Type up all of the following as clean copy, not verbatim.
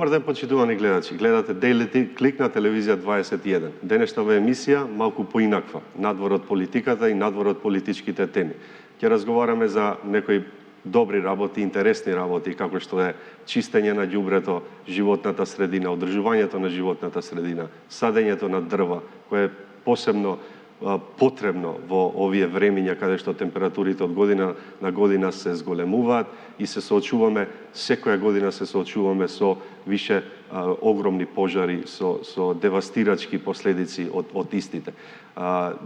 Добар ден, почитувани гледачи. Гледате Daily Click на телевизија 21. Денешната емисија малку поинаква, надвор од политиката и надвор од политичките теми. Ќе разговараме за некои добри работи, интересни работи, како што е чистење на ѓубрето, животната средина, одржувањето на животната средина, садењето на дрва, кое е посебно потребно во овие времиња каде што температурите од година на година се зголемуваат и се соочуваме, секоја година се соочуваме со више огромни пожари, со девастирачки последици од истите.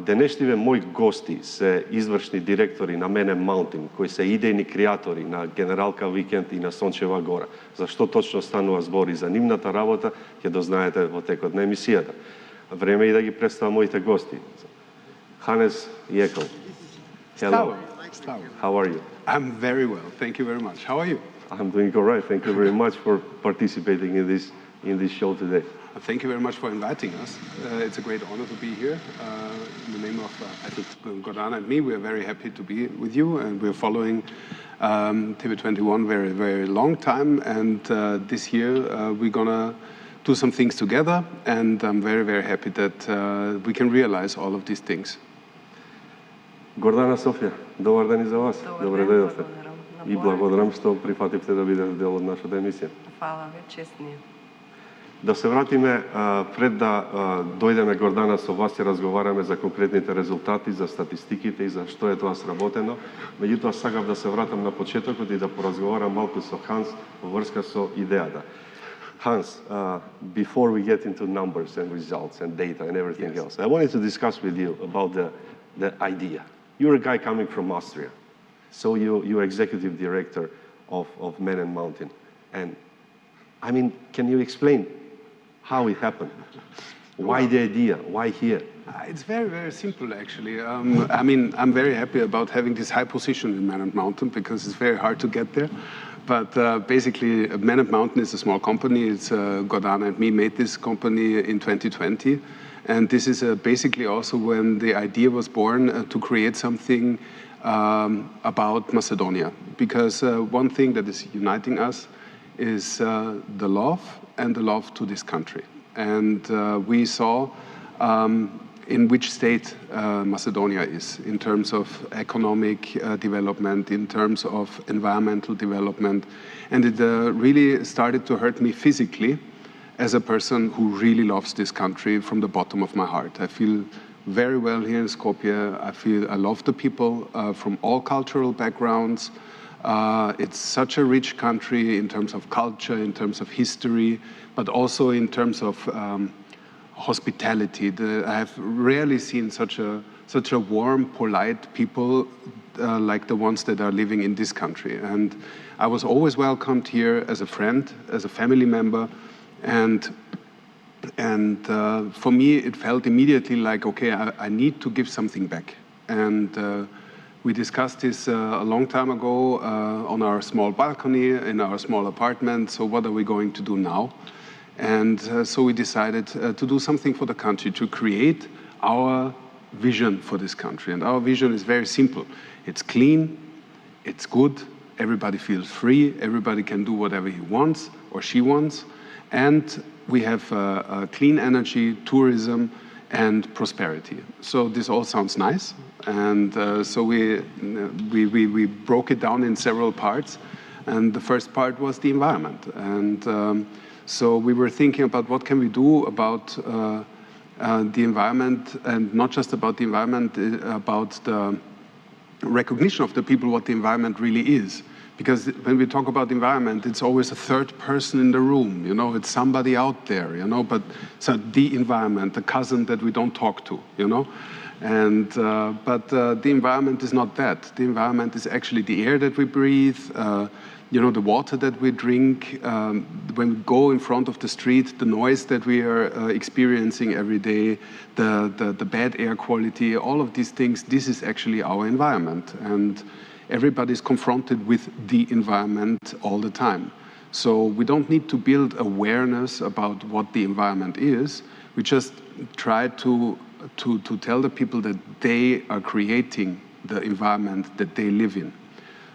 Денешниве мои гости се извршни директори на Менен Маунтин, кои се идејни креатори на Генералка Викенд и на Сончева гора. За што точно станува збор и за нивната работа, ќе дознаете во текот на емисијата. Време е да ги представам моите гости. Ханес, Јекл. Hello. How are you? I'm very well. Thank you very much. How are you? I'm doing all right. Thank you very much for participating in this show today. Thank you very much for inviting us. It's a great honor to be here. In the name of I think Gordana and me, we are very happy to be with you, and we're following TV21 very, very long time. And this year we're gonna do some things together, and I'm very, very happy that we can realize all of these things. Гордана, Софија, добар ден и за вас. Добре дојдовте. И благодарам што прифативте да бидете дел од нашата емисија. Фала ви, чест ни е. Да се вратиме пред да дојдеме, Гордана, со вас ќе разговараме за конкретните резултати, за статистиките и за што е тоа сработено. Меѓутоа сакав да се вратам на почетокот и да поразговарам малку со Ханс во врска со идејата. Hans, before we get into numbers and results and data and everything else, I wanted to discuss with you about the idea. You're a guy coming from Austria, so you're executive director of Menен Mountain. And I mean, can you explain how it happened? Why the idea? Why here? It's very, very simple, actually. I mean, I'm very happy about having this high position in Menен Mountain because it's very hard to get there. But basically, Menен Mountain is a small company. It's Gordana and me made this company in 2020. And this is basically also when the idea was born to create something about Macedonia. Because one thing that is uniting us is the love and the love to this country. And we saw in which state Macedonia is in terms of economic development, in terms of environmental development. And it really started to hurt me physically as a person who really loves this country from the bottom of my heart. I feel very well here in Skopje. I love the people from all cultural backgrounds. It's such a rich country in terms of culture, in terms of history, but also in terms of hospitality. I have rarely seen such a warm, polite people like the ones that are living in this country. And I was always welcomed here as a friend, as a family member. And for me, it felt immediately like, okay, I need to give something back. And we discussed this a long time ago on our small balcony in our small apartment. So what are we going to do now? And so we decided to do something for the country, to create our vision for this country. And our vision is very simple. It's clean, it's good, everybody feels free, everybody can do whatever he wants or she wants. And we have clean energy, tourism, and prosperity. So this all sounds nice. And so we broke it down in several parts. And the first part was the environment. And so we were thinking about what can we do about the environment, and not just about the environment, about the recognition of the people what the environment really is. Because when we talk about the environment, it's always a third person in the room, you know, it's somebody out there, you know, but so the environment, the cousin that we don't talk to, you know. And, but the environment is not that. The environment is actually the air that we breathe, you know, the water that we drink, when we go in front of the street, the noise that we are experiencing every day, the bad air quality, all of these things, this is actually our environment. And everybody is confronted with the environment all the time. So we don't need to build awareness about what the environment is. We just try to tell the people that they are creating the environment that they live in.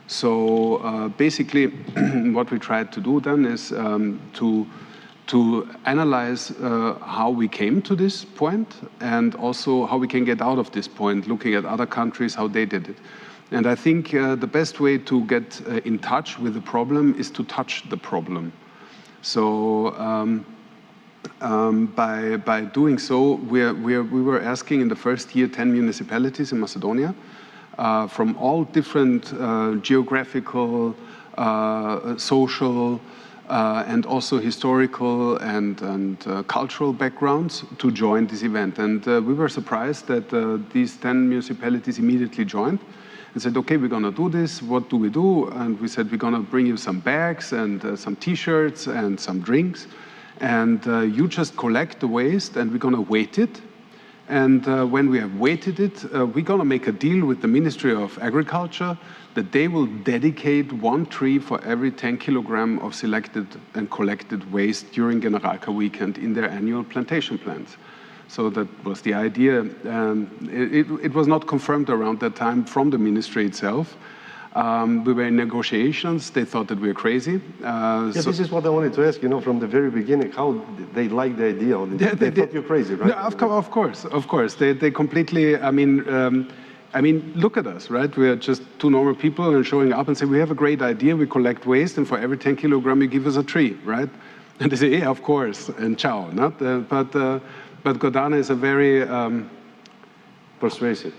So basically what we tried to do then is to to analyze how we came to this point and also how we can get out of this point, looking at other countries, how they did it. And I think the best way to get in touch with the problem is to touch the problem. So by doing so, we were asking in the first year 10 municipalities in Macedonia from all different geographical, social, and also historical and cultural backgrounds to join this event. And we were surprised that these 10 municipalities immediately joined and said, okay, we're gonna do this, what do we do? And we said, we're gonna bring you some bags and some t-shirts and some drinks. And you just collect the waste and we're gonna weight it. And when we have weighted it, we're gonna make a deal with the Ministry of Agriculture that they will dedicate 1 tree for every 10 kilogram of selected and collected waste during Generalka weekend in their annual plantation plans. So that was the idea. It was not confirmed around that time from the ministry itself. We were in negotiations. They thought that we were crazy. So this is what I wanted to ask, from the very beginning, how they liked the idea. They thought you're crazy, right? No, of course. They completely, I mean, look at us, right? We are just 2 normal people and showing up and say, we have a great idea, we collect waste, and for every 10 kilogram, you give us a tree, right? And they say, yeah, of course, and ciao. But Gordana is a very... persuasive.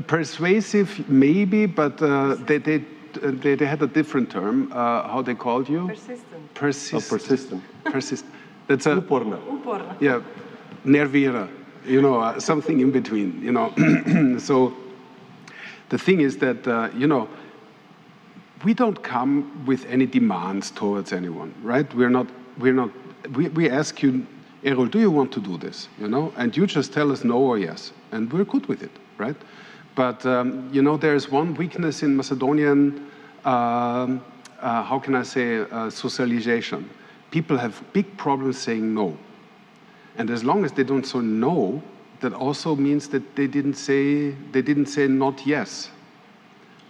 Persuasive, maybe, but they had a different term. How they called you? Persistent. Persistent. Persistent. That's a... Uporna. Yeah, nervira, something in between, So the thing is that, we don't come with any demands towards anyone, right? We ask you, Errol, do you want to do this, And you just tell us no or yes, and we're good with it, right? But, there's one weakness in Macedonian, how can I say, socialization. People have big problems saying no. And as long as they don't say no, that also means that they didn't say not yes.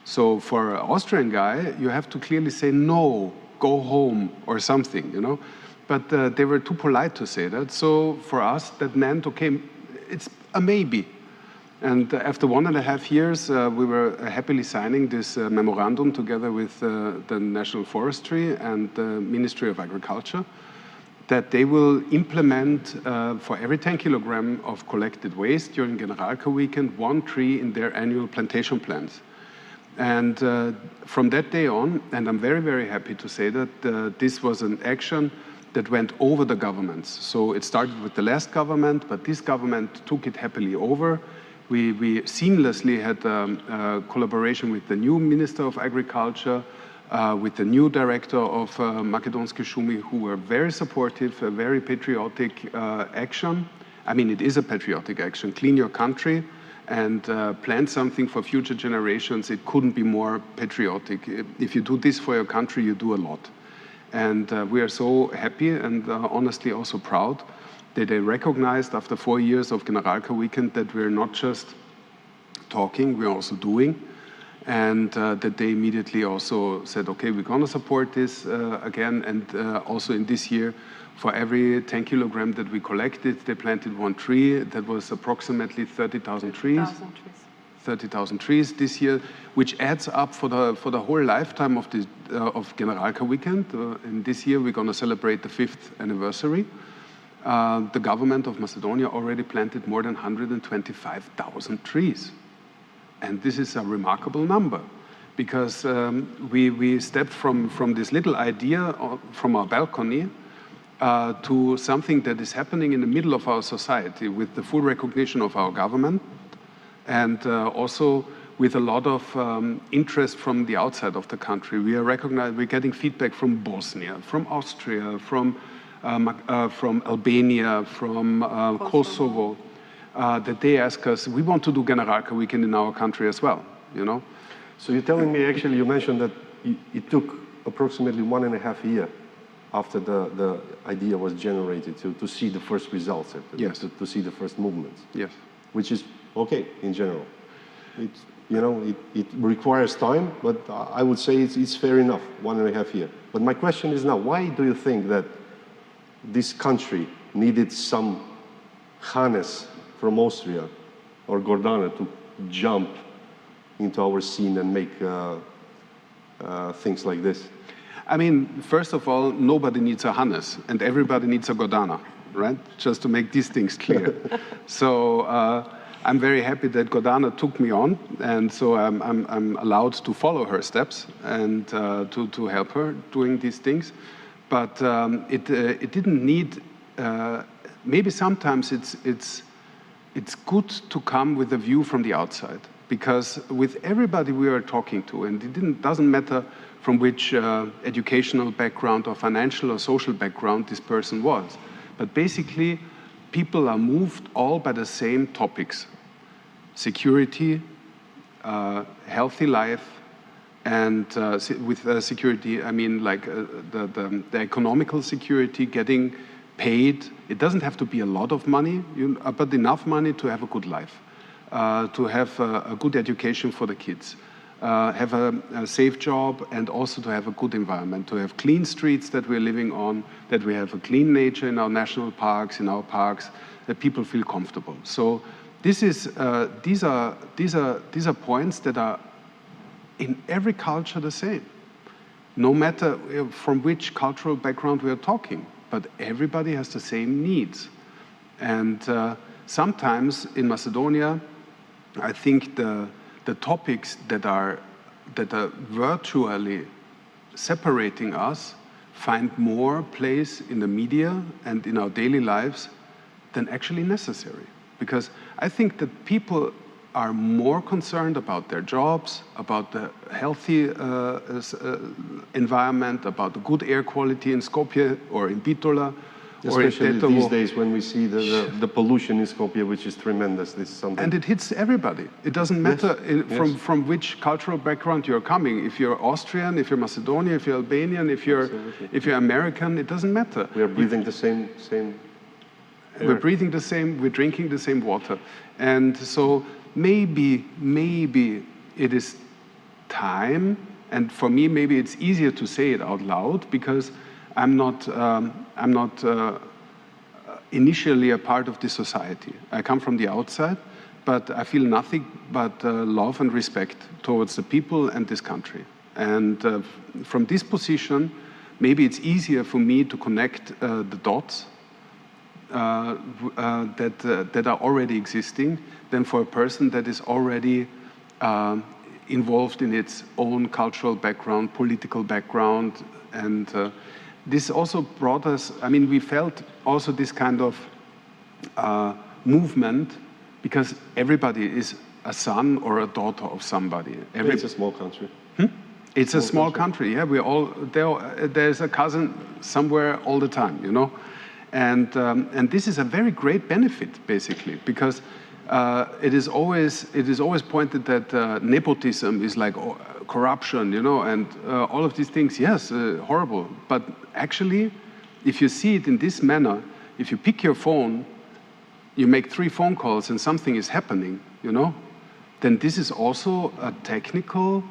So for an Austrian guy, you have to clearly say no, go home, or something, But they were too polite to say that. So for us, that meant, okay, it's a maybe. And after 1.5 years, we were happily signing this memorandum together with the National Forestry and the Ministry of Agriculture that they will implement for every 10 kilogram of collected waste during Generalka weekend, 1 tree in their annual plantation plans. And from that day on, and I'm very, very happy to say that this was an action that went over the governments. So it started with the last government, but this government took it happily over. We seamlessly had collaboration with the new Minister of Agriculture, with the new director of Makedonske Šume, who were very supportive, a very patriotic action. I mean, it is a patriotic action. Clean your country and plant something for future generations. It couldn't be more patriotic. If you do this for your country, you do a lot. And we are so happy and honestly also proud that they recognized after 4 years of Generalka weekend that we're not just talking, we're also doing. And that they immediately also said, okay, we're gonna support this again. And also in this year, for every 10 kilogram that we collected, they planted 1 tree. That was approximately 30,000 trees. 30,000 trees this year, which adds up for the whole lifetime of Generalka weekend. And this year we're going to celebrate the 5th anniversary. The government of Macedonia already planted more than 125,000 trees. And this is a remarkable number because we stepped from this little idea from our balcony to something that is happening in the middle of our society with the full recognition of our government and also with a lot of interest from the outside of the country. We are recognized, we're getting feedback from Bosnia, from Austria, from Albania, from Kosovo, that they ask us, we want to do Generalka weekend in our country as well, So you're telling me, actually, you mentioned that it took approximately 1.5 years after the idea was generated to see the first results, yes. to see the first movements. Yes. Which is okay in general. It requires time, but I would say it's fair enough, 1.5 years. But my question is now, why do you think that this country needed some Hhannes from Austria or Gordana to jump into our scene and make things like this? I mean, first of all, nobody needs a Hhannes and everybody needs a Gordana, right? Just to make these things clear. So I'm very happy that Gordana took me on, and so I'm allowed to follow her steps and to help her doing these things. But it didn't need. Maybe sometimes it's good to come with a view from the outside, because with everybody we are talking to, and it doesn't matter from which educational background or financial or social background this person was, but basically people are moved all by the same topics: security, healthy life, and with security I mean like the economical security, getting paid. It doesn't have to be a lot of money, but enough money to have a good life, to have a good education for the kids, have a safe job, and also to have a good environment, to have clean streets that we're living on, that we have a clean nature in our national parks, in our parks, that people feel comfortable. So this is, these are points that are in every culture the same, no matter from which cultural background we are talking. But everybody has the same needs. And sometimes in Macedonia, I think the topics that are virtually separating us find more place in the media and in our daily lives than actually necessary. Because I think that people are more concerned about their jobs, about the healthy environment, about the good air quality in Skopje or in Bitola. Especially these days when we see the pollution in Skopje, which is tremendous. This is something. And it hits everybody. It doesn't matter from which cultural background you're coming. If you're Austrian, if you're Macedonian, if you're Albanian, if you're American, it doesn't matter. We are breathing the same air. We're breathing the same, we're drinking the same water. And so maybe it is time, and for me maybe it's easier to say it out loud, because I'm not initially a part of this society. I come from the outside, but I feel nothing but love and respect towards the people and this country. And from this position, maybe it's easier for me to connect the dots that are already existing than for a person that is already involved in its own cultural background, political background. And this also brought us, I mean, we felt also this kind of movement, because everybody is a son or a daughter of somebody. It's a small country. It's a small country, yeah. We're all there's a cousin somewhere all the time, you know. And this is a very great benefit, basically, because it is always pointed that nepotism is like corruption, you know, and all of these things. Yes, horrible. But actually, if you see it in this manner, if you pick your phone, you make 3 phone calls, and something is happening, you know, then this is also a technical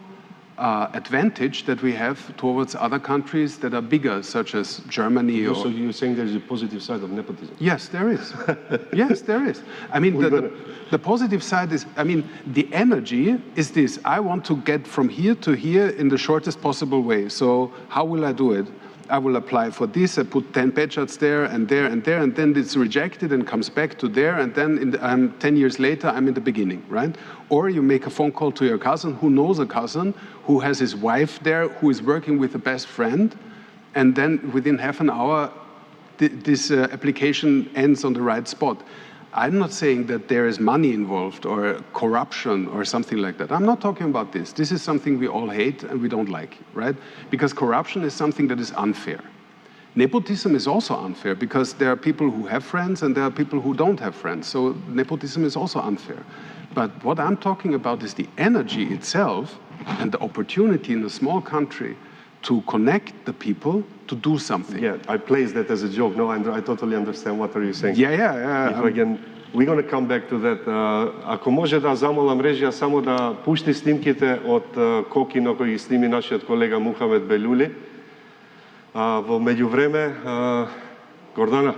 advantage that we have towards other countries that are bigger, such as Germany. So you're saying there's a positive side of nepotism? Yes, there is. Yes, there is. I mean, the positive side is, I mean, the energy is this: I want to get from here to here in the shortest possible way. So how will I do it? I will apply for this, I put 10 pečats there, and then it's rejected and comes back to there, and then 10 years later, I'm in the beginning, right? Or you make a phone call to your cousin who knows a cousin who has his wife there, who is working with a best friend, and then within half an hour, this application ends on the right spot. I'm not saying that there is money involved or corruption or something like that. I'm not talking about this. This is something we all hate and we don't like, right? Because corruption is something that is unfair. Nepotism is also unfair, because there are people who have friends and there are people who don't have friends. So nepotism is also unfair. But what I'm talking about is the energy itself and the opportunity in a small country to connect the people to do something. Yeah, I placed that as a joke. No, I totally understand what are you saying. Yeah. If again, we're going to come back to that. Ако може да замолам режија само да пушти снимките од Кокино кои ги сними нашиот колега Мухамед Белули. Во меѓувреме Гордана,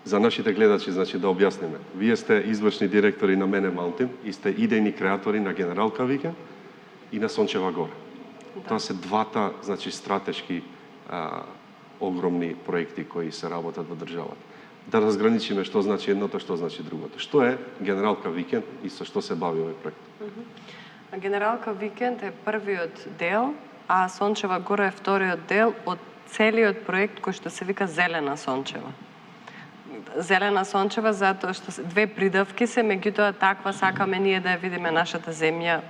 за нашите гледачи, значи да објасниме. Вие сте извршни директори на Мене Маунтин и сте идејни креатори на Генералка Викенд и на Сончева горе. Да. Тоа се двата, значи, стратешки огромни проекти кои се работат во државата. Да разграничиме што значи едното, што значи другото. Што е Генералка Викенд и со што се бави овој проект? Генералка Викенд е првиот дел, а Сончева горе е вториот дел од целиот проект кој што се вика Зелена Сончева. Зелена Сончева затоа што две придавки се, меѓутоа таква сакаме ние да ја видиме нашата земја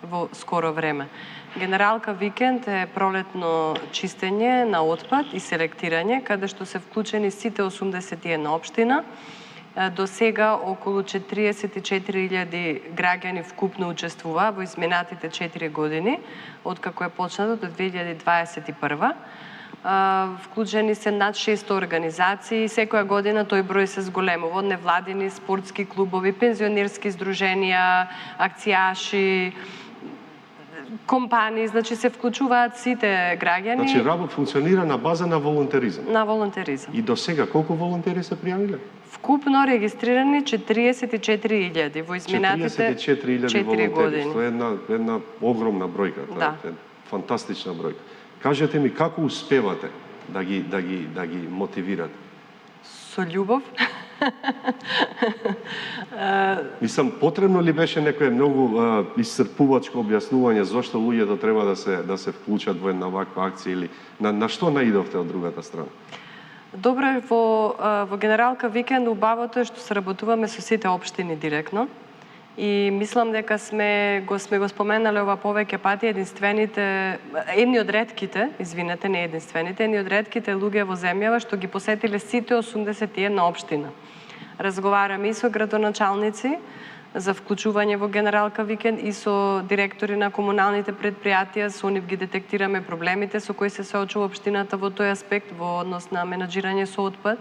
во скоро време. Генералка Викенд е пролетно чистење на отпад и селектирање, каде што се вклучени сите 81 општина. До сега околу 44.000 граѓани вкупно учествуваа во изминатите 4 години, откако е почнато до 2021. Вклучени се над 600 организации, секоја година тој број се зголемува, од невладини, спортски клубови, пензионерски здруженија, акцијаши, компании, значи се вклучуваат сите граѓани. Значи работ функционира на база на волонтеризам. На волонтеризам. И до сега колку волонтери се пријавиле? Вкупно регистрирани 44.000 во изминатите 4 години. Тоа е една огромна бројка, тоа е фантастична бројка. Кажете ми како успевате да ги мотивирате? Со љубов. Мислам, потребно ли беше некое многу исцрпувачко објаснување зошто луѓето треба да се вклучат во една ваква акција или на што наидовте од другата страна? Добро е во Генералка Викенд убавото е што се работуваме со сите општини директно. И мислам дека сме го споменале ова повеќе пати, едни од ретките луѓе во земјава што ги посетиле сите 81 општина. Разговараме и со градоначалници за вклучување во Генералка Викенд и со директори на комуналните предпријатија, со нив ги детектираме проблемите со кои се соочува општината во тој аспект, во однос на менаџирање со отпад.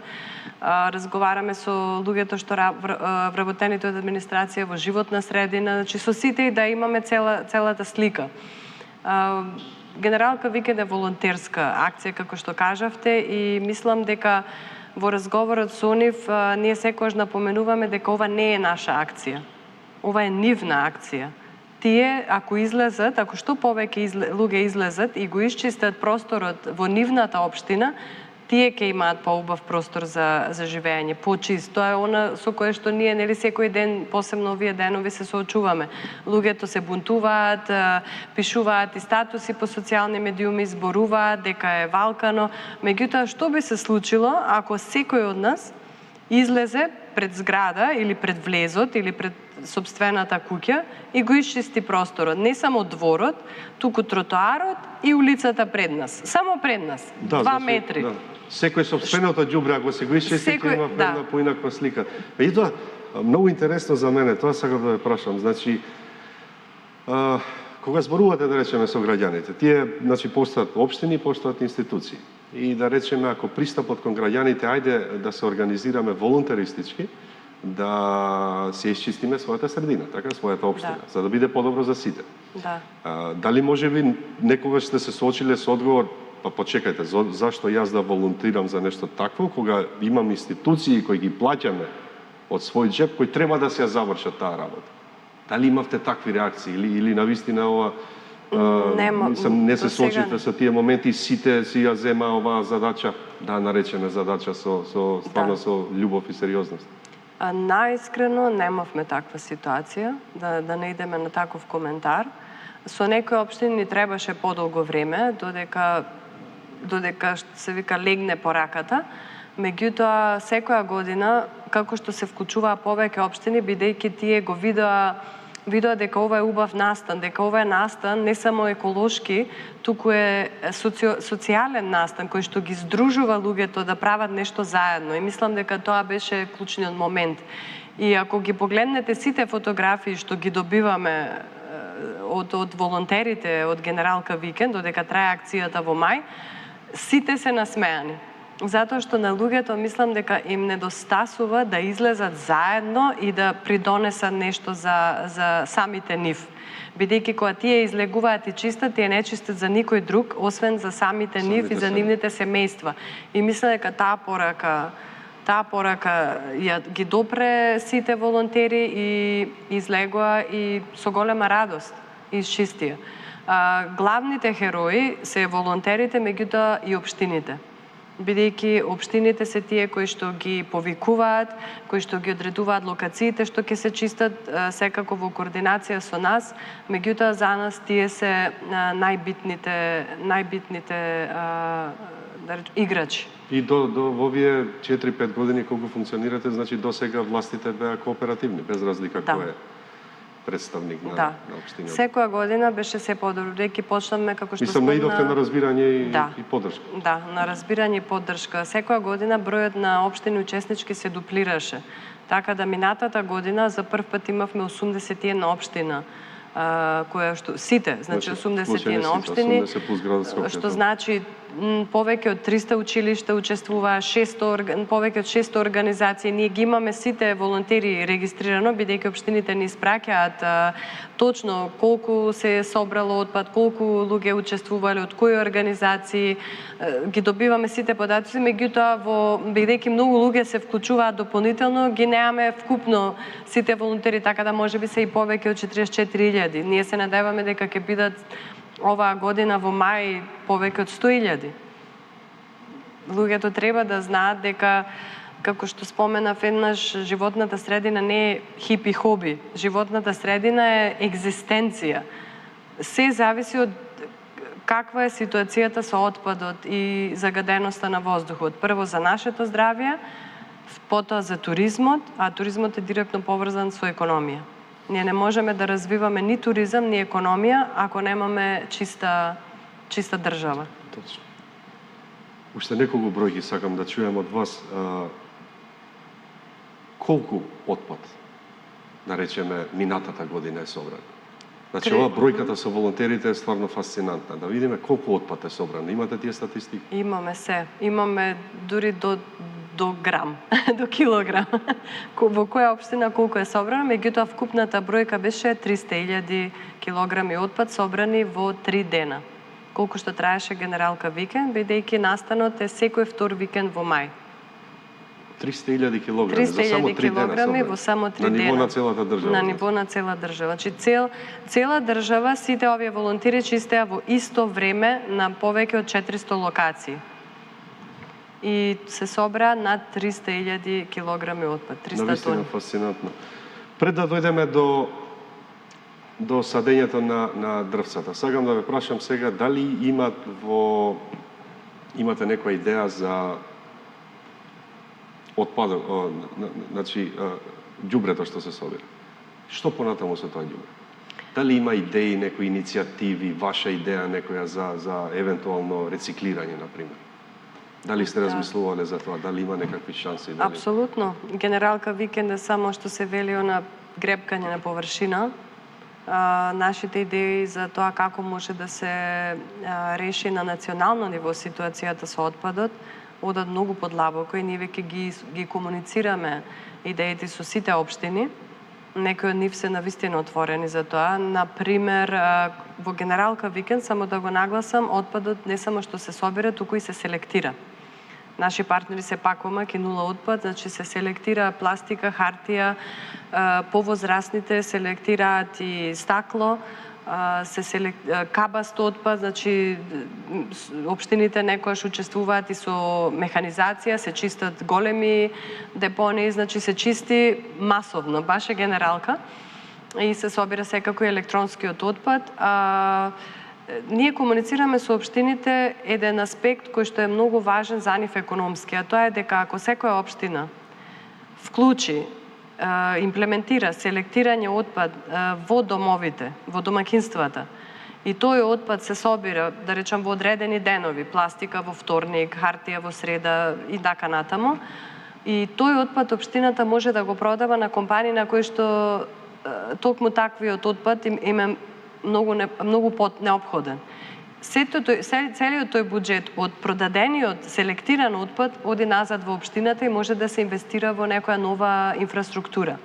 Разговараме со луѓето што вработените од администрација во животна средина, значи со сите и да имаме целата слика. Генералка Викенд е волонтерска акција, како што кажавте, и мислам дека во разговорот со нив ние секогаш напоменуваме дека ова не е наша акција. Ова е нивна акција. Тие, ако излезат, ако што повеќе луѓе излезат и го исчистат просторот во нивната општина, тие ќе имаат поубав простор за живење, почист. Тоа е она со кое што ние секој ден, посебно овие денови, се соочуваме. Луѓето се бунтуваат, пишуваат и статуси по социјални медиуми, зборуваат дека е валкано. Меѓутоа, што би се случило ако секој од нас излезе пред зграда или пред влезот или пред сопствената куќа и го исчисти просторот, не само дворот, туку тротоарот и улицата пред нас. Само пред нас, 2 метри. Да. Секој сопственото ѓубре, ако се го исчисти, ќе има една поинаква слика. И тоа многу интересно за мене, тоа сакам да ве прашам. Значи, кога зборувате, да речеме, со граѓаните, тие, значи, постојат општини, постојат институции. И да речеме, ако пристапот кон граѓаните, ајде да се организираме волонтеристички, да се исчистиме својата средина, така, својата општина, за да биде подобро за сите. Да. Дали можеби некогаш сте се соочиле со одговор, па почекајте, зашто јас да волонтирам за нешто такво, кога имам институции кои ги плаќаме од свој джеб, кои треба да се ја завршат таа работа? Дали имавте такви реакции или навистина ова не се соочите со тие моменти, сите си ја зема оваа задача, да наречена задача со љубов и сериозност? Наискрено немавме таква ситуација, да не идеме на таков коментар. Со некои општини ни требаше подолго време, додека се вика легне по раката. Меѓутоа, секоја година, како што се вклучуваа повеќе општини, бидејќи тие го видоа дека ова е убав настан, дека ова е настан не само еколошки, туку е социјален настан кој што ги здружува луѓето да прават нешто заедно. И мислам дека тоа беше клучниот момент. И ако ги погледнете сите фотографии што ги добиваме од волонтерите од Генералка Викенд, додека трае акцијата во мај, сите се насмеани. Затоа што на луѓето мислам дека им недостасува да излезат заедно и да придонесат нешто за самите нив. Бидејќи кога тие излегуваат и чистат, тие не чистат за никој друг, освен за самите нив и за нивните семејства. И мислам дека таа порака ја ги допре сите волонтери и излегува и со голема радост изчистија. Главните херои се волонтерите, меѓутоа и општините. Бидејќи општините се тие кои што ги повикуваат, кои што ги одредуваат локациите што ќе се чистат, секако во координација со нас, меѓутоа за нас тие се најбитните играчи. И до во овие 4-5 години колку функционирате, значи до сега властите беа кооперативни, без разлика кој е представник на општината. Секоја година беше се подобро, бидејќи почнавме како што спомна. Наидовте на разбирање и поддршка. Да, на разбирање и поддршка. Секоја година бројот на општини учеснички се дуплираше. Така да минатата година за прв пат имавме 81 општина, која што сите, значи 81 општини, што значи повеќе од 300 училишта учествуваа, повеќе од 600 организации. Ние ги имаме сите волонтери регистрирано, бидејќи општините ни испраќаат точно колку се собрало отпад, колку луѓе учествувале, од кои организации, ги добиваме сите податоци, меѓутоа бидејќи многу луѓе се вклучуваат дополнително, ги немаме вкупно сите волонтери, така да можеби се и повеќе од 44.000. Ние се надеваме дека ќе бидат оваа година во мај повеќе од 100.000. Луѓето треба да знаат дека, како што споменав еднаш, животната средина не е хипи хоби. Животната средина е екзистенција. Се зависи од каква е ситуацијата со отпадот и загаденоста на воздухот. Прво за нашето здравје, потоа за туризмот, а туризмот е директно поврзан со економија. Ние не можеме да развиваме ни туризам, ни економија, ако немаме чиста држава. Точно. Уште неколку бројки сакам да чуем од вас. Колку отпад, да речеме, минатата година е собран? Значи, ова бројката со волонтерите е стварно фасцинантна. Да видиме колку отпад е собран. Имате тие статистики? Имаме се. Имаме дури до грам, до килограм. Во која општина колку е собрано, меѓутоа вкупната бројка беше 300.000 килограми отпад собрани во 3 дена. Колку што траеше генералка викенд, бидејќи настанот е секој втор викенд во мај. 300.000 килограми за само 3 дена во само 3 дена. На ниво на целата држава. На ниво на цела држава. Значи цела држава, сите овие волонтери чистеа во исто време на повеќе од 400 локации. И се собра над 300.000 килограми отпад, 300 тони. Навистина фасцинантно. Пред да дојдеме до садењето на дрвцата, сакам да ве прашам сега дали имате некоја идеја за отпадок, значи ѓубрето што се собира. Што понатаму со тоа ѓубре? Дали има идеи, некои иницијативи, ваша идеја некоја за евентуално рециклирање, например? Дали сте размислувале за тоа? Дали има некакви шанси? Апсолутно. Генералка викенд е само што се вели на гребкање на површина. Нашите идеи за тоа како може да се реши на национално ниво ситуацијата со отпадот одат многу подлабоко и ние веќе ги комуницираме идеите со сите општини. Некои од нив се навистина отворени за тоа. Например, во Генералка викенд, само да го нагласам, отпадот не само што се собира, туку и се селектира. Наши партнери се пакомак и нула отпад, значи се селектира пластика, хартија, повозрастните селектираат и стакло, кабаст отпад, значи општините некојаш учествуваат и со механизација, се чистат големи депонии, значи се чисти масовно, баш е генералка и се собира секако и електронскиот отпад. Ние комуницираме со општините еден аспект кој што е многу важен за нив економски, а тоа е дека ако секоја општина вклучи, имплементира селектирање отпад во домовите, во домаќинствата, и тој отпад се собира, да речам, во одредени денови, пластика во вторник, хартија во среда и така натаму, и тој отпад општината може да го продава на компании на кои што токму таквиот отпад им е многу неопходен. целиот тој буџет од продадениот селектиран отпад оди назад во општината и може да се инвестира во некоја нова инфраструктура.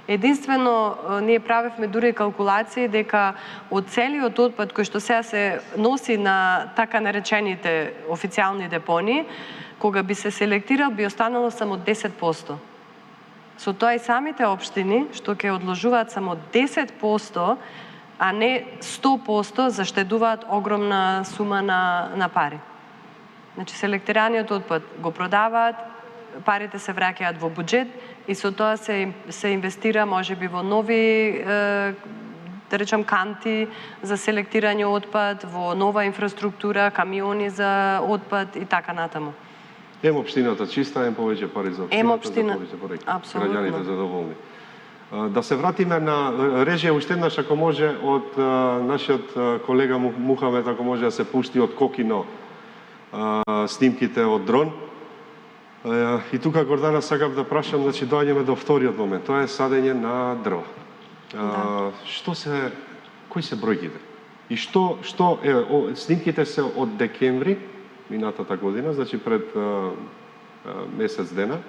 Единствено, ние правевме дури калкулации дека од целиот отпад кој што сега се носи на така наречените официјални депонии, кога би се селектирал, би останало само 10%. Со тоа и самите општини, што ќе одложуваат само 10%, а не 100%, заштедуваат огромна сума на пари. Значи, селектираниот отпад го продаваат, парите се враќаат во буџет и со тоа се инвестира можеби во нови, да речам, канти за селектирање отпад, во нова инфраструктура, камиони за отпад и така натаму. Ем општината чиста, ем повеќе пари за општината, за повеќе пари. Апсолутно. Граѓаните задоволни. Да се вратиме на режија уште еднаш, ако може, од нашиот колега Мухамед, ако може да се пушти од Кокино снимките од дрон. И тука, Гордана, сакав да прашам, значи доаѓаме до вториот момент, тоа е садење на дрва. Кои се бројките? И што снимките се од декември минатата година, значи пред месец дена.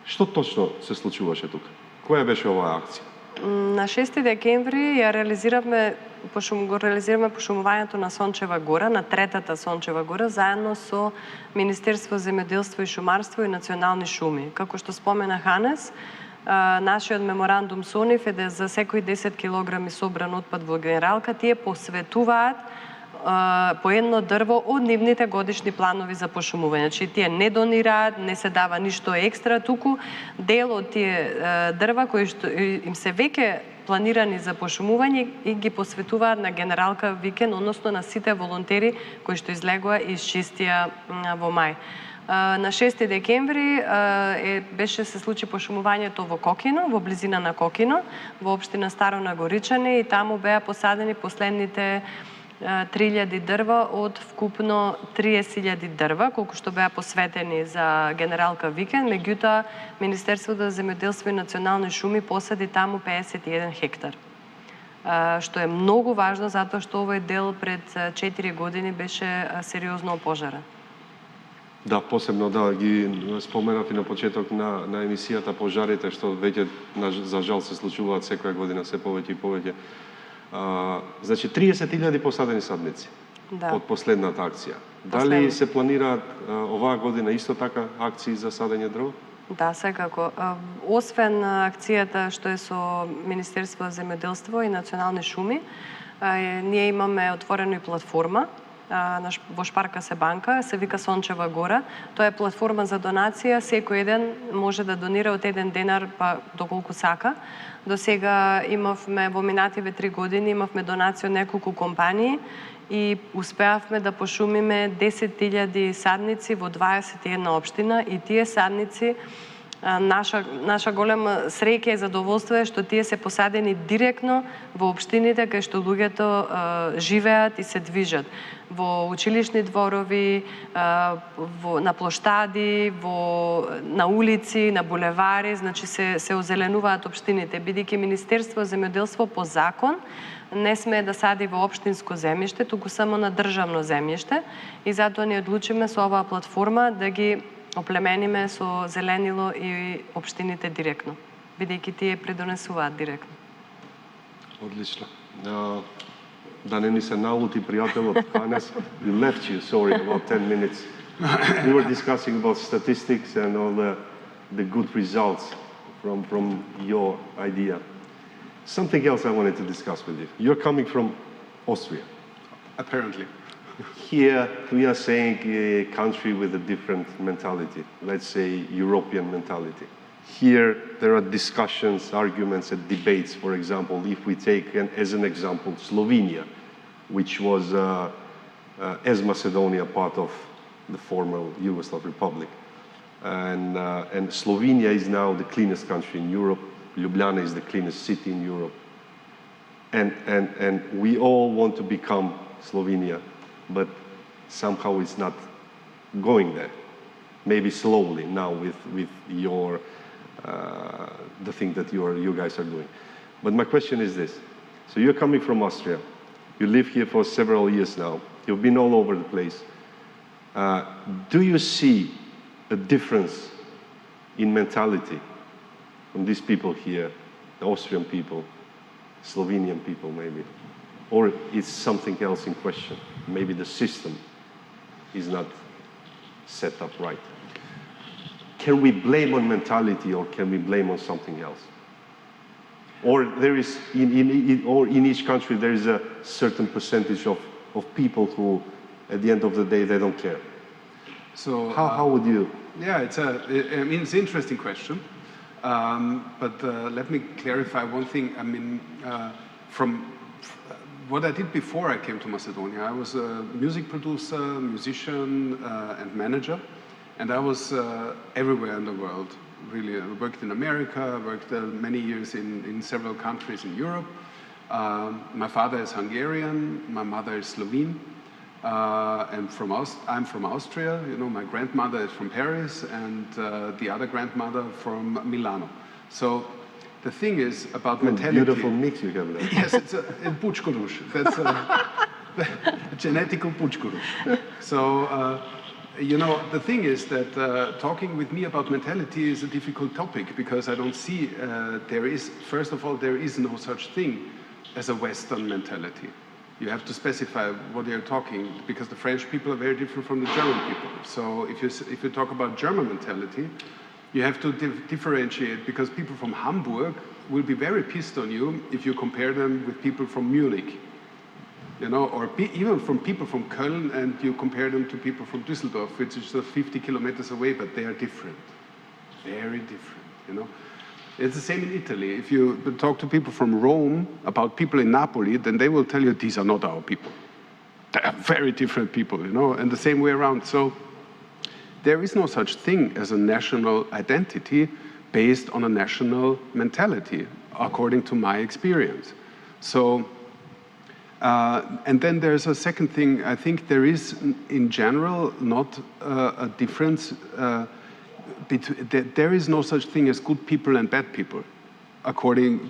Што точно се случуваше тука? Која беше оваа акција? На 6 декември ја реализиравме пошумувањето на Сончева гора, на третата Сончева гора, заедно со Министерство за земјоделство и шумарство и национални шуми. Како што спомена Ханес, нашиот меморандум со нив е да за секој 10 килограми собран отпад во генералка, тие посветуваат по едно дрво од нивните годишни планови за пошумување. Значи, тие не донираат, не се дава ништо екстра, туку дел од тие дрва кои што им се веќе планирани за пошумување и ги посветуваат на генералка викенд, односно на сите волонтери кои што излегоа и изчистија во мај. На 6 декември беше се случи пошумувањето во Кокино, во близина на Кокино, во општина Старо Нагоричани, и таму беа посадени последните 3000 дрва од вкупно 30.000 дрва, колку што беа посветени за генералка викенд. Меѓутоа, Министерството за земјоделство и национални шуми посади таму 51 хектар. Што е многу важно, затоа што овој дел пред 4 години беше сериозно опожарен. Да, посебно ги споменати на почеток на емисијата пожарите, што веќе за жал се случуваат секоја година се повеќе и повеќе. Значи 30.000 посадени садници од последната акција. Дали се планираат оваа година исто така акции за садење дрво? Да, секако. Освен акцијата што е со Министерство за земјоделство и национални шуми, ние имаме отворена и платформа во Шпарка се банка, се вика Сончева гора. Тоа е платформа за донација, секој еден може да донира од 1 денар па доколку сака. До сега имавме во минативе 3 години имавме донација од неколку компании и успеавме да пошумиме 10.000 садници во 21 општина, и тие садници наша голема среќа и задоволство е што тие се посадени директно во општините кај што луѓето живеат и се движат. Во училишни дворови, на плоштади, на улици, на булевари, значи се озеленуваат општините, бидејќи Министерство за земјоделство по закон не смее да сади во општинско земјиште, туку само на државно земјиште, и затоа ни одлучиме со оваа платформа да ги оплемениме со зеленило и општините директно, бидејќи тие придонесуваат директно. Одлично. Да не ни се налути пријателот Ханес, we left you, sorry, about 10 minutes. We were discussing about statistics and all the good results from your idea. Something else I wanted to discuss with you. You're coming from Austria. Apparently. Here, we are saying a country with a different mentality, let's say European mentality. Here, there are discussions, arguments, and debates. For example, if we take, as an example, Slovenia, which was, as Macedonia, part of the former Yugoslav Republic. And Slovenia is now the cleanest country in Europe. Ljubljana is the cleanest city in Europe. And we all want to become Slovenia, but somehow it's not going there. Maybe slowly now with your the thing that you guys are doing. But my question is this: so you're coming from Austria. You live here for several years now. You've been all over the place. Do you see a difference in mentality from these people here, the Austrian people, Slovenian people maybe? Or is something else in question? Maybe the system is not set up right. Can we blame on mentality, or can we blame on something else? Or there is, in each country, there is a certain percentage of people who, at the end of the day, they don't care. So how would you? Yeah, it's an interesting question. But let me clarify one thing. I mean, from what I did before I came to Macedonia, I was a music producer, musician, and manager. And I was everywhere in the world, really. I worked in America, I worked many years in several countries in Europe. My father is Hungarian, my mother is Slovene, and I'm from Austria. You know, my grandmother is from Paris, and the other grandmother from Milano. So the thing is about mentality. Beautiful mix you have there. Yes, it's a pučkuruš. That's a genetical pučkuruš. So. You know, the thing is that talking with me about mentality is a difficult topic, because I don't see, first of all, there is no such thing as a Western mentality. You have to specify what you're talking, because the French people are very different from the German people. So if you talk about German mentality, you have to differentiate, because people from Hamburg will be very pissed on you if you compare them with people from Munich. You know, or even from people from Köln, and you compare them to people from Düsseldorf, which is just 50 kilometers away, but they are different, very different, you know. It's the same in Italy. If you talk to people from Rome about people in Napoli, then they will tell you, these are not our people. They are very different people, you know, and the same way around. So there is no such thing as a national identity based on a national mentality, according to my experience. So. And then there's a second thing. I think there is, in general, not a difference. There is no such thing as good people and bad people,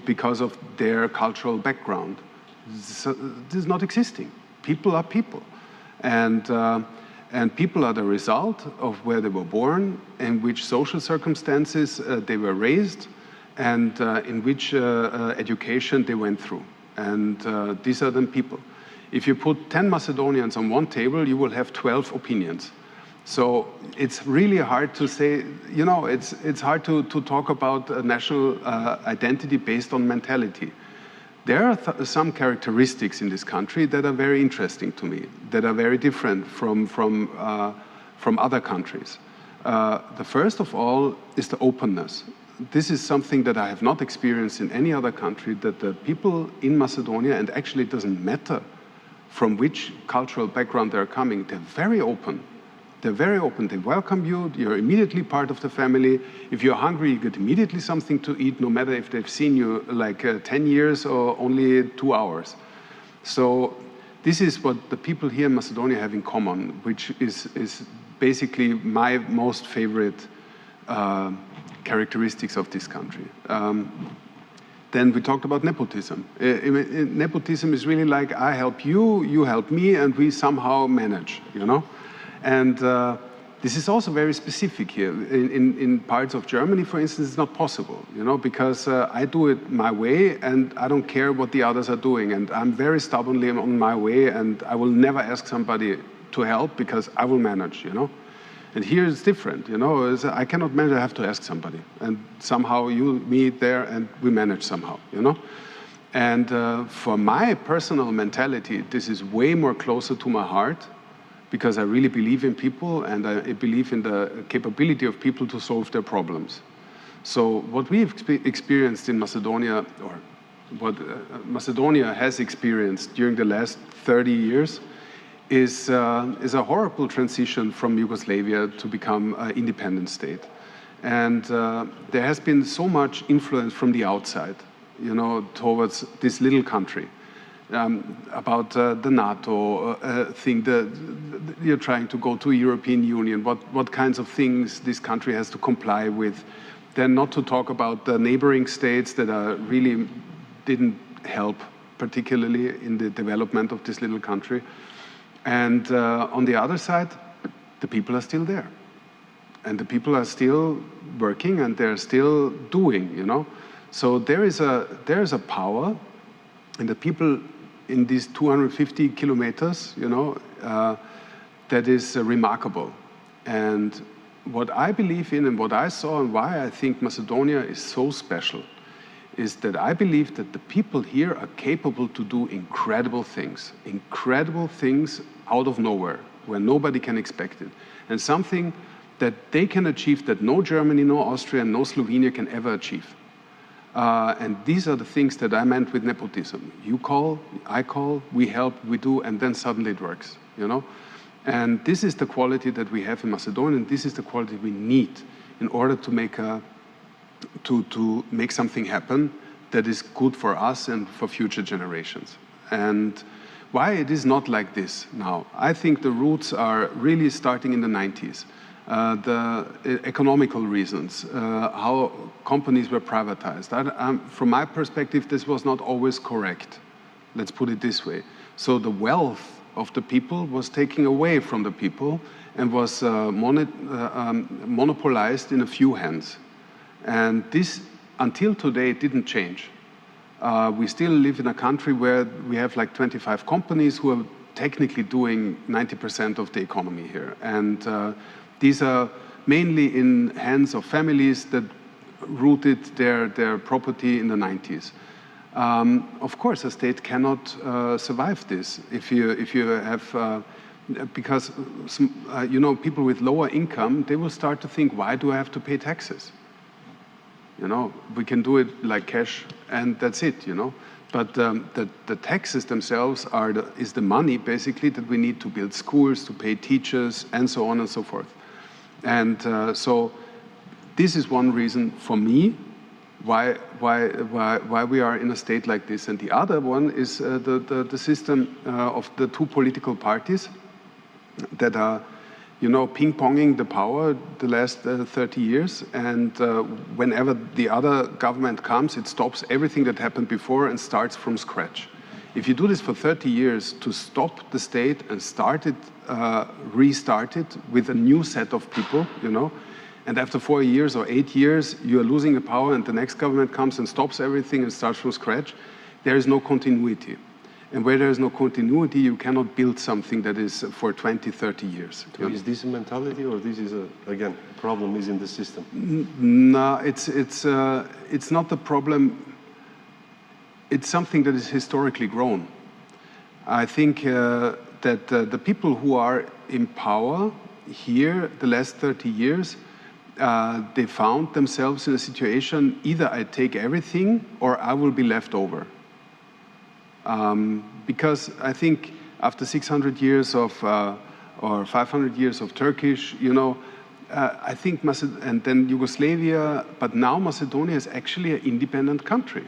because of their cultural background. This is not existing. People are people, and people are the result of where they were born, in which social circumstances they were raised, and in which education they went through. And these are the people. If you put 10 Macedonians on one table, you will have 12 opinions. So it's really hard to say, you know, it's hard to talk about a national identity based on mentality. There are some characteristics in this country that are very interesting to me, that are very different from other countries. The first of all is the openness. This is something that I have not experienced in any other country, that the people in Macedonia, and actually it doesn't matter from which cultural background they're coming, they're very open. They're very open. They welcome you. You're immediately part of the family. If you're hungry, you get immediately something to eat, no matter if they've seen you like 10 years or only 2 hours. So this is what the people here in Macedonia have in common, which is basically my most favorite characteristics of this country. Then we talked about nepotism. Nepotism is really like, I help you, you help me, and we somehow manage, you know? And this is also very specific here. In parts of Germany, for instance, it's not possible, you know, because I do it my way, and I don't care what the others are doing. And I'm very stubbornly on my way, and I will never ask somebody to help, because I will manage, you know? And here it's different, you know, I cannot manage, I have to ask somebody. And somehow you meet there and we manage somehow, you know? And for my personal mentality, this is way more closer to my heart, because I really believe in people, and I believe in the capability of people to solve their problems. So what we've experienced in Macedonia, or what Macedonia has experienced during the last 30 years, is a horrible transition from Yugoslavia to become an independent state. And there has been so much influence from the outside, you know, towards this little country. About the NATO thing, you're trying to go to European Union, what kinds of things this country has to comply with. Then not to talk about the neighboring states that are really didn't help particularly in the development of this little country. And on the other side, the people are still there. And the people are still working and they're still doing, you know. So there is a power in the people in these 250 kilometers, you know, that is remarkable. And what I believe in and what I saw and why I think Macedonia is so special is that I believe that the people here are capable to do incredible things out of nowhere, where nobody can expect it. And something that they can achieve that no Germany, no Austria, no Slovenia can ever achieve. And these are the things that I meant with nepotism. You call, I call, we help, we do, and then suddenly it works, you know? And this is the quality that we have in Macedonia, and this is the quality we need in order to make make something happen that is good for us and for future generations. And why it is not like this now? I think the roots are really starting in the 90s. The economical reasons, how companies were privatized. From my perspective, this was not always correct. Let's put it this way. So the wealth of the people was taken away from the people and was monopolized in a few hands. And this, until today, didn't change. We still live in a country where we have like 25 companies who are technically doing 90% of the economy here. And these are mainly in hands of families that rooted their property in the 90s. Of course, a state cannot survive this if you have, because you know, people with lower income, they will start to think, why do I have to pay taxes? You know, we can do it like cash and that's it, you know. But the taxes themselves is the money basically that we need to build schools, to pay teachers, and so on and so forth. And so this is one reason for me why we are in a state like this. And the other one is the system of the two political parties that are, you know, ping-ponging the power the last 30 years. And whenever the other government comes, it stops everything that happened before and starts from scratch. If you do this for 30 years to stop the state and restart it with a new set of people, you know, and after 4 years or 8 years, you are losing the power and the next government comes and stops everything and starts from scratch, there is no continuity. And where there is no continuity, you cannot build something that is for 20, 30 years. So is this a mentality, or this is, again, problem is in the system? No, it's not the problem. It's something that is historically grown. I think that the people who are in power here the last 30 years, they found themselves in a situation, either I take everything or I will be left over. Because I think after 600 years of, or 500 years of Turkish, you know, I think, and then Yugoslavia, but now Macedonia is actually an independent country.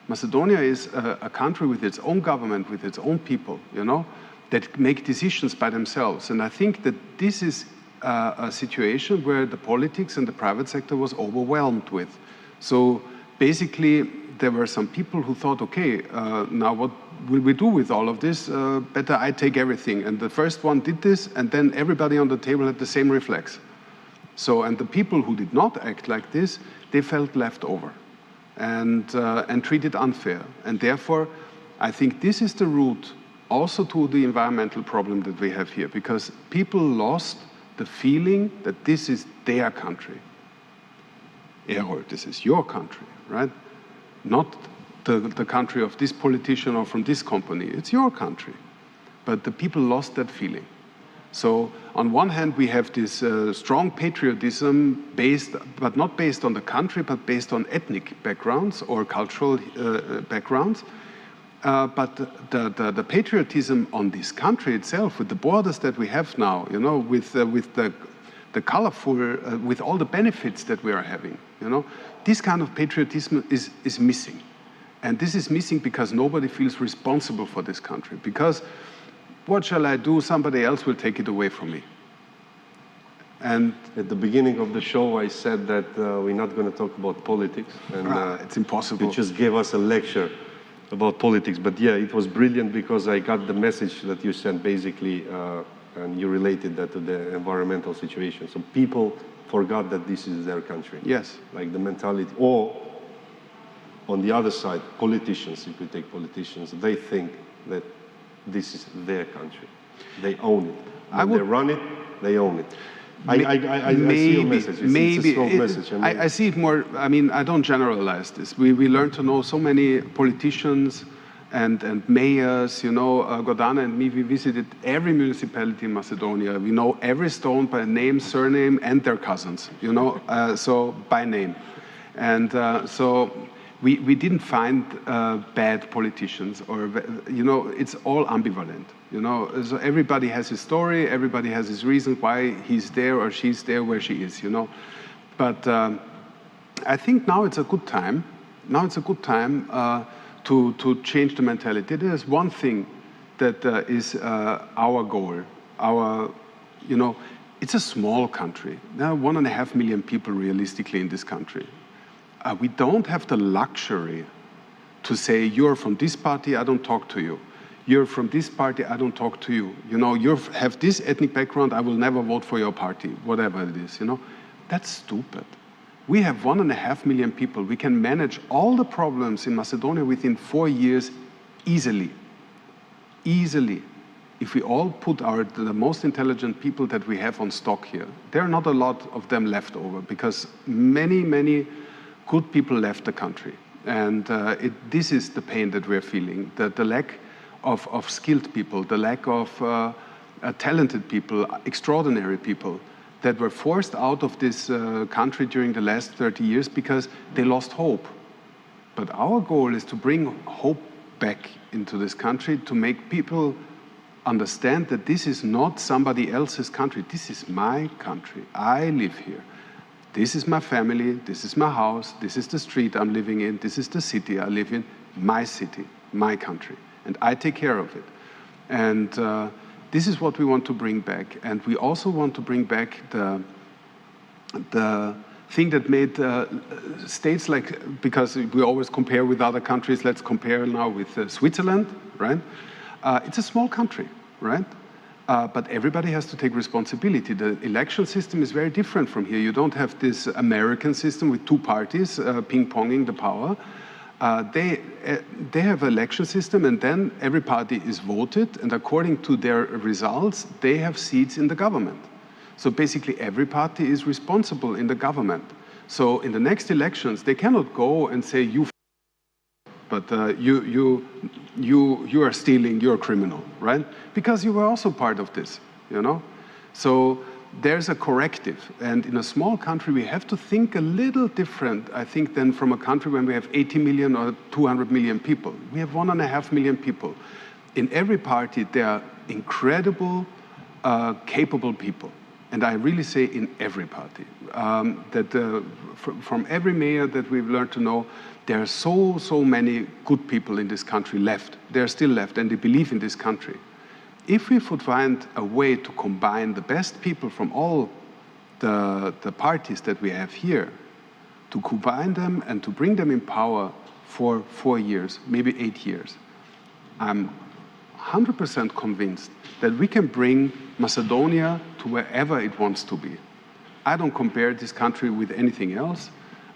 Macedonia is a country with its own government, with its own people, you know, that make decisions by themselves. And I think that this is a situation where the politics and the private sector was overwhelmed with. So basically, there were some people who thought, okay, now what will we do with all of this? Better I take everything. And the first one did this, and then everybody on the table had the same reflex. So, and the people who did not act like this, they felt left over and treated unfair. And therefore, I think this is the root also to the environmental problem that we have here, because people lost the feeling that this is their country. Errol, this is your country, right? Not the country of this politician or from this company. It's your country. But the people lost that feeling. So on one hand, we have this strong patriotism based, but not based on the country, but based on ethnic backgrounds or cultural backgrounds. But the patriotism on this country itself, with the borders that we have now, you know, with the colorful, with all the benefits that we are having, you know, this kind of patriotism is missing. And this is missing because nobody feels responsible for this country. Because what shall I do? Somebody else will take it away from me. And at the beginning of the show, I said that we're not going to talk about politics. And it's impossible. You just gave us a lecture about politics. But yeah, it was brilliant because I got the message that you sent basically, and you related that to the environmental situation. So people forgot that this is their country. Yes. Like the mentality. Or on the other side, politicians, if we take politicians, they think that this is their country. They own it. When they run it, they own it. I see your message. It's a strong message. I see it more, I mean, I don't generalize this. We learn to know so many politicians and mayors, you know, Gordana and me, we visited every municipality in Macedonia. We know every stone by name, surname, and their cousins, you know, so by name. And so we didn't find bad politicians or, you know, it's all ambivalent, you know. So everybody has his story, everybody has his reason why he's there or she's there where she is, you know. But I think now it's a good time. Now it's a good time to change the mentality. There's one thing that is our goal. You know, it's a small country. There are 1.5 million people realistically in this country. We don't have the luxury to say, you're from this party, I don't talk to you. You're from this party, I don't talk to you. You know, you have this ethnic background, I will never vote for your party, whatever it is, you know. That's stupid. We have 1.5 million people. We can manage all the problems in Macedonia within 4 years easily. Easily. If we all put the most intelligent people that we have on stock here. There are not a lot of them left over because many good people left the country. And this is the pain that we're feeling, the lack of skilled people, the lack of talented people, extraordinary people that were forced out of this country during the last 30 years because they lost hope. But our goal is to bring hope back into this country, to make people understand that this is not somebody else's country. This is my country. I live here. This is my family, this is my house, this is the street I'm living in, this is the city I live in, my city, my country. And I take care of it. And this is what we want to bring back. And we also want to bring back the thing that made states like, because we always compare with other countries, let's compare now with Switzerland, right? It's a small country, right? But everybody has to take responsibility. The election system is very different from here. You don't have this American system with two parties ping-ponging the power. They have an election system, and then every party is voted, and according to their results, they have seats in the government. So basically, every party is responsible in the government. So in the next elections, they cannot go and say, but you are stealing, you're a criminal, right? Because you were also part of this, you know? So there's a corrective. And in a small country, we have to think a little different, I think, than from a country when we have 80 million or 200 million people. We have 1.5 million people. In every party, there are incredible, capable people. And I really say in every party. From every mayor that we've learned to know, there are so many good people in this country left. They're still left, and they believe in this country. If we would find a way to combine the best people from all the parties that we have here, to combine them and to bring them in power for 4 years, maybe 8 years, I'm 100% convinced that we can bring Macedonia to wherever it wants to be. I don't compare this country with anything else.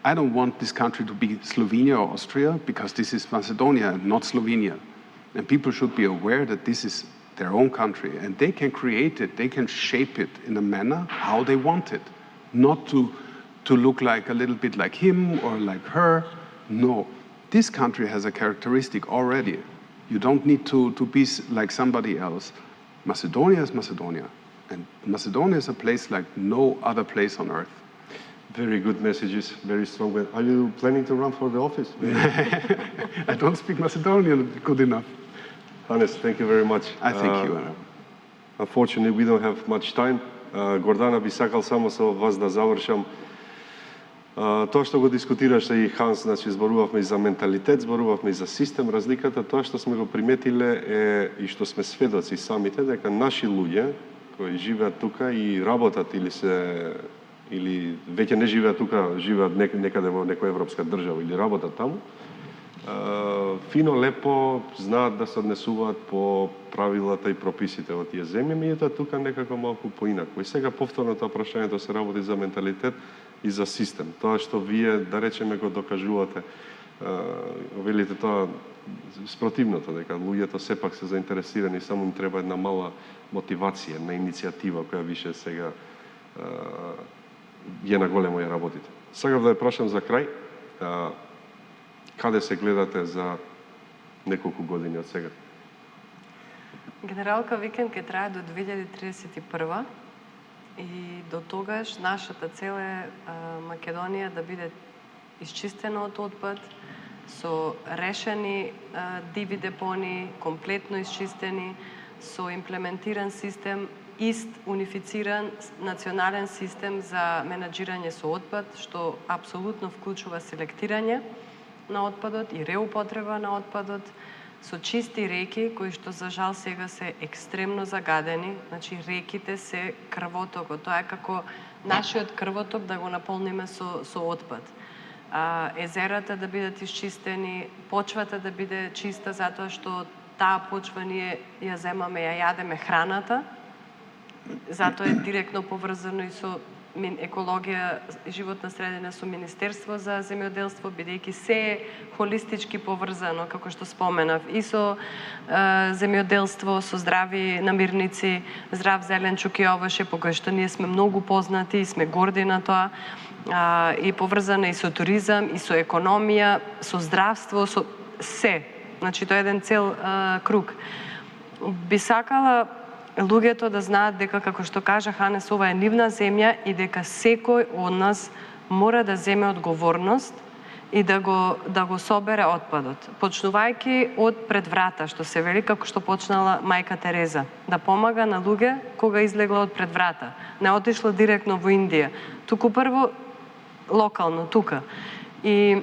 I don't want this country to be Slovenia or Austria, because this is Macedonia and not Slovenia. And people should be aware that this is their own country, and they can create it, they can shape it in a manner how they want it. Not to look like a little bit like him or like her. No, this country has a characteristic already. You don't need to be like somebody else. Macedonia is Macedonia, and Macedonia is a place like no other place on earth. Very good messages, very strong. Are you planning to run for the office? I don't speak Macedonian good enough. Hannes, thank you very much. I thank you. Unfortunately, we don't have much time. Гордана, би сакал само со вас да завршам. Тоа што го дискутираше и Ханс, значи зборувавме и за менталитет, зборувавме и за систем. Разликата, тоа што сме го приметиле е и што сме сведоци самите, дека наши луѓе кои живеат тука и работат или веќе не живеат тука, живеат некаде во некоја европска држава или работат таму, фино лепо знаат да се однесуваат по правилата и прописите во тие земји, меѓутоа тука некако малку поинаку. И сега повторно тоа прашањето се работи за менталитет и за систем. Тоа што вие, да речеме, го докажувате, велите тоа спротивното, дека луѓето сепак се заинтересирани, само им треба една мала мотивација, една иницијатива која више сега ја на големо ја работите. Сакав да ја прашам за крај, каде се гледате за неколку години од сега? Генералка викенд ќе трае до 2031 и до тогаш нашата цел е Македонија да биде исчистена од отпад, со решени диви депони, комплетно исчистени, со имплементиран систем, унифициран национален систем за менаџирање со отпад, што апсолутно вклучува селектирање на отпадот и реупотреба на отпадот, со чисти реки, кои што за жал сега се екстремно загадени. Значи, реките се крвотокот. Тоа е како нашиот крвоток да го наполниме со отпад. Езерата да бидат исчистени, почвата да биде чиста, затоа што таа почва ние ја земаме, ја јадеме храната, затоа е директно поврзано и со екологија и животна средина со Министерство за земјоделство, бидејќи се е холистички поврзано, како што споменав, и со земјоделство, со здрави намирници, здрав зеленчук и овоше, по кој што ние сме многу познати и сме горди на тоа, и поврзана и со туризам, и со економија, со здравство, со се. Значи, тоа е еден цел круг. Би сакала луѓето да знаат дека, како што кажа Ханес, ова е нивна земја и дека секој од нас мора да земе одговорност и да го собере отпадот. Почнувајќи од пред врата, што се вели, како што почнала мајка Тереза, да помага на луѓе кога излегла од пред врата. Не отишла директно во Индија, туку прво локално, тука. И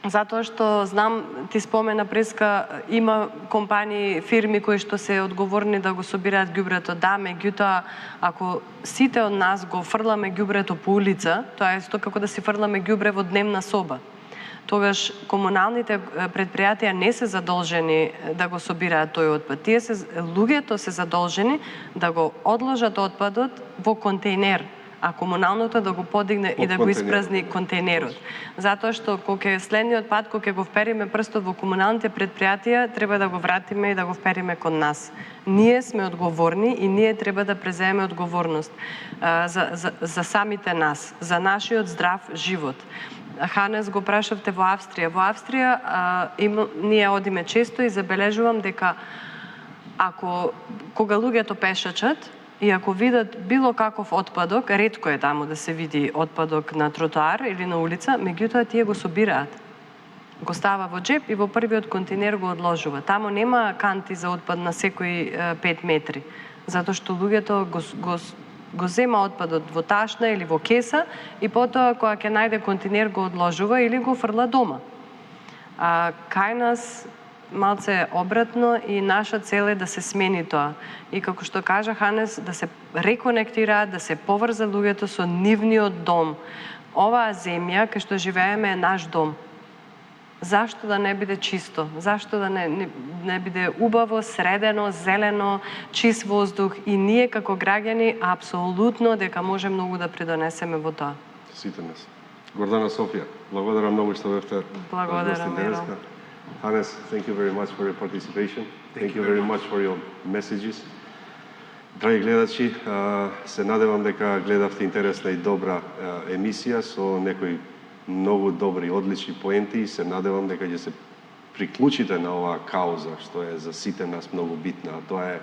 затоа што знам, ти спомена преска, има компании, фирми кои што се одговорни да го собираат ѓубрето. Да, меѓутоа, ако сите од нас го фрламе ѓубрето по улица, тоа е како да си фрламе ѓубре во дневна соба. Тогаш комуналните предпријатија не се задолжени да го собираат тој отпад. Луѓето се задолжени да го одложат отпадот во контейнер, а комуналното да го подигне и да го испразни контейнерот. Затоа што кога следниот пат, кога го впериме прстот во комуналните предпријатија, треба да го вратиме и да го впериме кон нас. Ние сме одговорни и ние треба да преземеме одговорност за самите нас, за нашиот здрав живот. Ханес, го прашавте во Австрија. Во Австрија ние одиме често и забележувам дека кога луѓето пешачат, и ако видат било каков отпадок, ретко е таму да се види отпадок на тротоар или на улица, меѓутоа тие го собираат. Го става во джеп и во првиот контейнер го одложува. Таму нема канти за отпад на секои 5 метри, затоа што луѓето го зема отпадот во ташна или во кеса и потоа кога ќе најде контейнер го одложува или го фрла дома. Кај нас малце обратно и наша цел е да се смени тоа. И како што кажа Ханес, да се реконектираат, да се поврза луѓето со нивниот дом. Оваа земја кај што живееме е наш дом. Зашто да не биде чисто? Зашто да не биде убаво, средено, зелено, чист воздух? И ние како граѓани апсолутно дека може многу да придонесеме во тоа. Сите нас. Гордана, Софија, благодарам многу што бевте. Благодарам, Миро. Hannес, thank you very much for your participation. Thank you very much for your messages. Драги гледачи, се надевам дека гледавте интересна и добра емисија со некои многу добри, одлични поенти и се надевам дека ќе се приклучите на оваа кауза, што е за сите нас многу битна. А тоа е,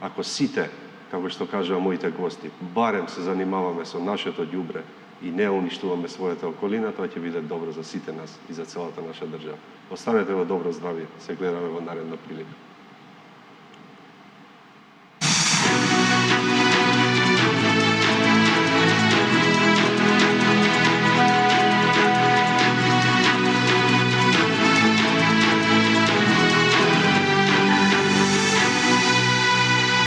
ако сите, како што кажува моите гости, барем се занимаваме со нашето ѓубре и не уништуваме својата околина, тоа ќе биде добро за сите нас и за целата наша држава. Останете во добро здравје, се гледаме во наредна прилика.